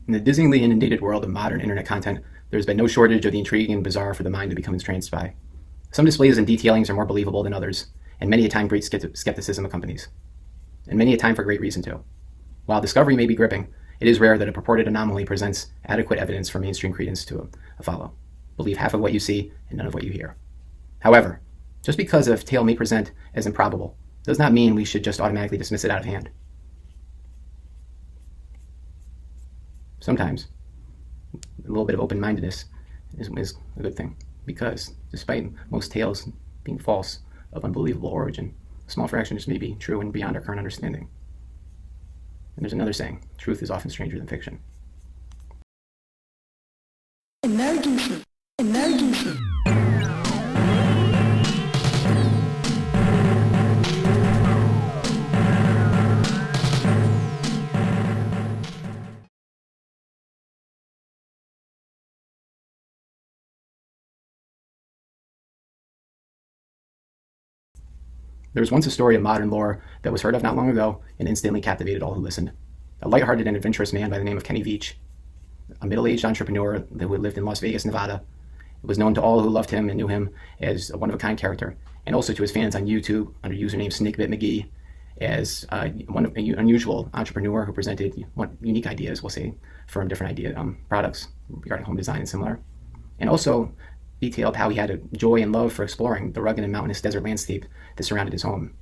In the dizzyingly inundated world of modern internet content, there has been no shortage of the intriguing and bizarre for the mind to become entranced by. Some displays and detailings are more believable than others, and many a time great skepticism accompanies. And many a time for great reason too. While discovery may be gripping, it is rare that a purported anomaly presents adequate evidence for mainstream credence to follow. Believe half of what you see and none of what you hear. However, just because a tale may present as improbable does not mean we should just automatically dismiss it out of hand. Sometimes a little bit of open-mindedness is a good thing, because despite most tales being false of unbelievable origin, a small fraction just may be true and beyond our current understanding. And there's another saying: truth is often stranger than fiction. Emergency. Emergency. There was once a story of modern lore that was heard of not long ago and instantly captivated all who listened. A lighthearted and adventurous man by the name of Kenny Veach, a middle-aged entrepreneur that lived in Las Vegas, Nevada, was known to all who loved him and knew him as a one-of-a-kind character, and also to his fans on YouTube under username Snakebit McGee as an unusual entrepreneur who presented unique ideas, we'll say, from different products regarding home design and similar, and also detailed how he had a joy and love for exploring the rugged and mountainous desert landscape that surrounded his home,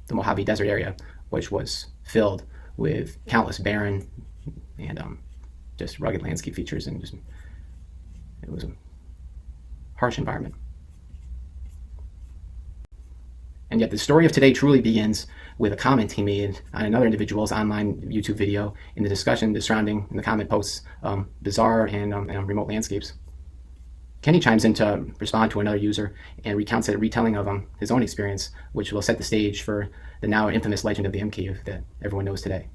the Mojave Desert area, which was filled with countless barren and just rugged landscape features, and it was a harsh environment. And yet the story of today truly begins with a comment he made on another individual's online YouTube video in the discussion surrounding, in the comment posts, bizarre and remote landscapes. Kenny chimes in to respond to another user and recounts a retelling of his own experience, which will set the stage for the now infamous legend of the M Cave that everyone knows today.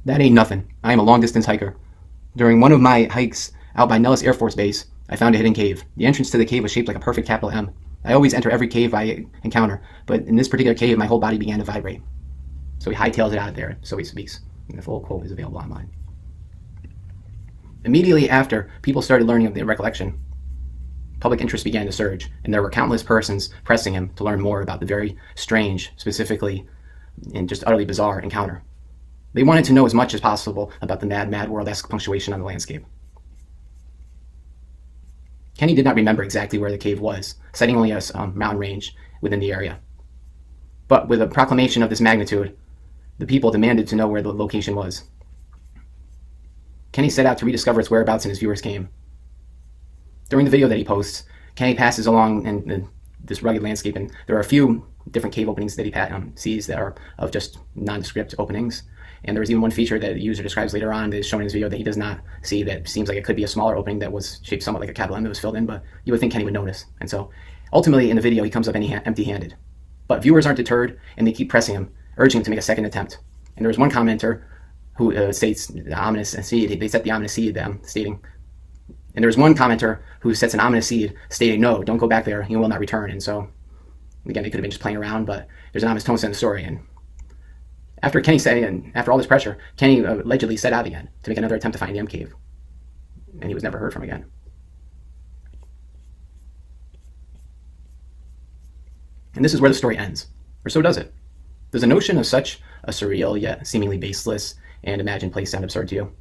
That ain't nothing. I am a long-distance hiker. During one of my hikes out by Nellis Air Force Base, I found a hidden cave. The entrance to the cave was shaped like a perfect capital M. I always enter every cave I encounter, but in this particular cave, my whole body began to vibrate. So he hightails it out of there, so he speaks. And the full quote is available online. Immediately after people started learning of the recollection, public interest began to surge, and there were countless persons pressing him to learn more about the very strange, specifically, and just utterly bizarre encounter. They wanted to know as much as possible about the mad world-esque punctuation on the landscape. Kenny did not remember exactly where the cave was, citing only a mountain range within the area. But with a proclamation of this magnitude, the people demanded to know where the location was. Kenny set out to rediscover its whereabouts, and his viewers came. During the video that he posts, Kenny passes along in this rugged landscape, and there are a few different cave openings that he sees that are of just nondescript openings. And there was even one feature that the user describes later on that is shown in his video that he does not see, that seems like it could be a smaller opening that was shaped somewhat like a capital M that was filled in, but you would think Kenny would notice. And so ultimately in the video he comes up empty-handed. But viewers aren't deterred, and they keep pressing him, urging him to make a second attempt. And there was one commenter who states the ominous seed. They set the ominous seed stating, and there was one commenter who sets an ominous seed stating, "No, don't go back there, he will not return." And so again, they could have been just playing around, but there's an ominous tone in the story. And after all this pressure, Kenny allegedly set out again to make another attempt to find the M Cave, and he was never heard from again. And this is where the story ends, or so does it. Does the notion of such a surreal yet seemingly baseless and imagined place sound absurd to you?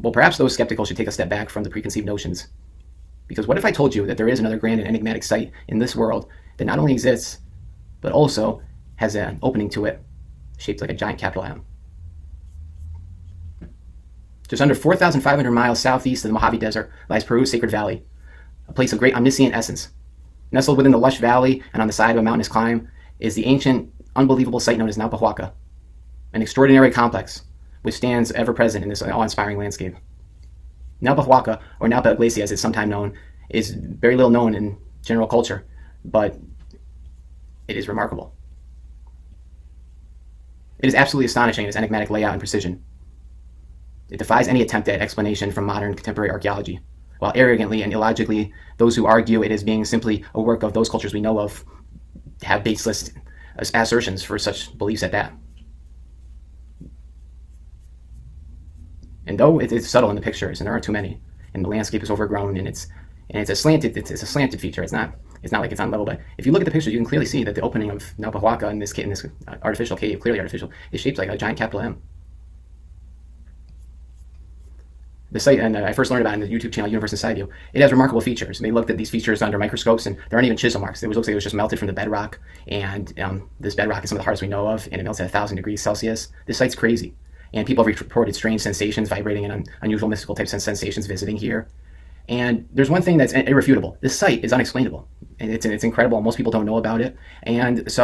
Well, perhaps those skeptical should take a step back from the preconceived notions. Because what if I told you that there is another grand and enigmatic site in this world that not only exists, but also has an opening to it shaped like a giant capital M? Just under 4,500 miles southeast of the Mojave Desert lies Peru's Sacred Valley, a place of great omniscient essence. Nestled within the lush valley and on the side of a mountainous climb is the ancient, unbelievable site known as Napahuaca, an extraordinary complex which stands ever present in this awe-inspiring landscape. Napahuaca, or Napa Iglesia as it's sometimes known, is very little known in general culture, but it is remarkable. It is absolutely astonishing in its enigmatic layout and precision. It defies any attempt at explanation from modern contemporary archaeology, while arrogantly and illogically those who argue it as being simply a work of those cultures we know of have baseless assertions for such beliefs at that. And though it's subtle in the pictures, and there aren't too many, and the landscape is overgrown, and it's a slanted feature. It's not like it's on level. But if you look at the picture, you can clearly see that the opening of Napahuaca in this artificial cave, clearly artificial, is shaped like a giant capital M. The site, and I first learned about it in the YouTube channel Universe Inside You. It has remarkable features. And they looked at these features under microscopes, and there aren't even chisel marks. It looks like it was just melted from the bedrock, and this bedrock is some of the hardest we know of, and it melts at 1,000 degrees Celsius. This site's crazy, and people have reported strange sensations, vibrating and unusual mystical types of sensations visiting here. And there's one thing that's irrefutable. This site is unexplainable. It's incredible. Most people don't know about it, and it's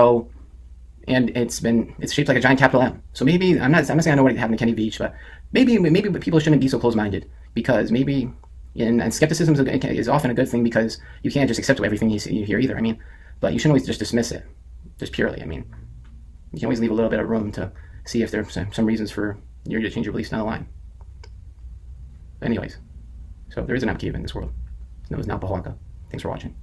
shaped like a giant capital M. So maybe I'm not saying I know what happened to Kenny Veach, but maybe people shouldn't be so close-minded, because maybe and skepticism is often a good thing, because you can't just accept everything you hear either. I mean, but you shouldn't always just dismiss it, just purely. I mean, you can always leave a little bit of room to see if there's some reasons for you to change your beliefs down the line. But anyways, so there is an cave in this world. It's known as Napahuaca. Thanks for watching.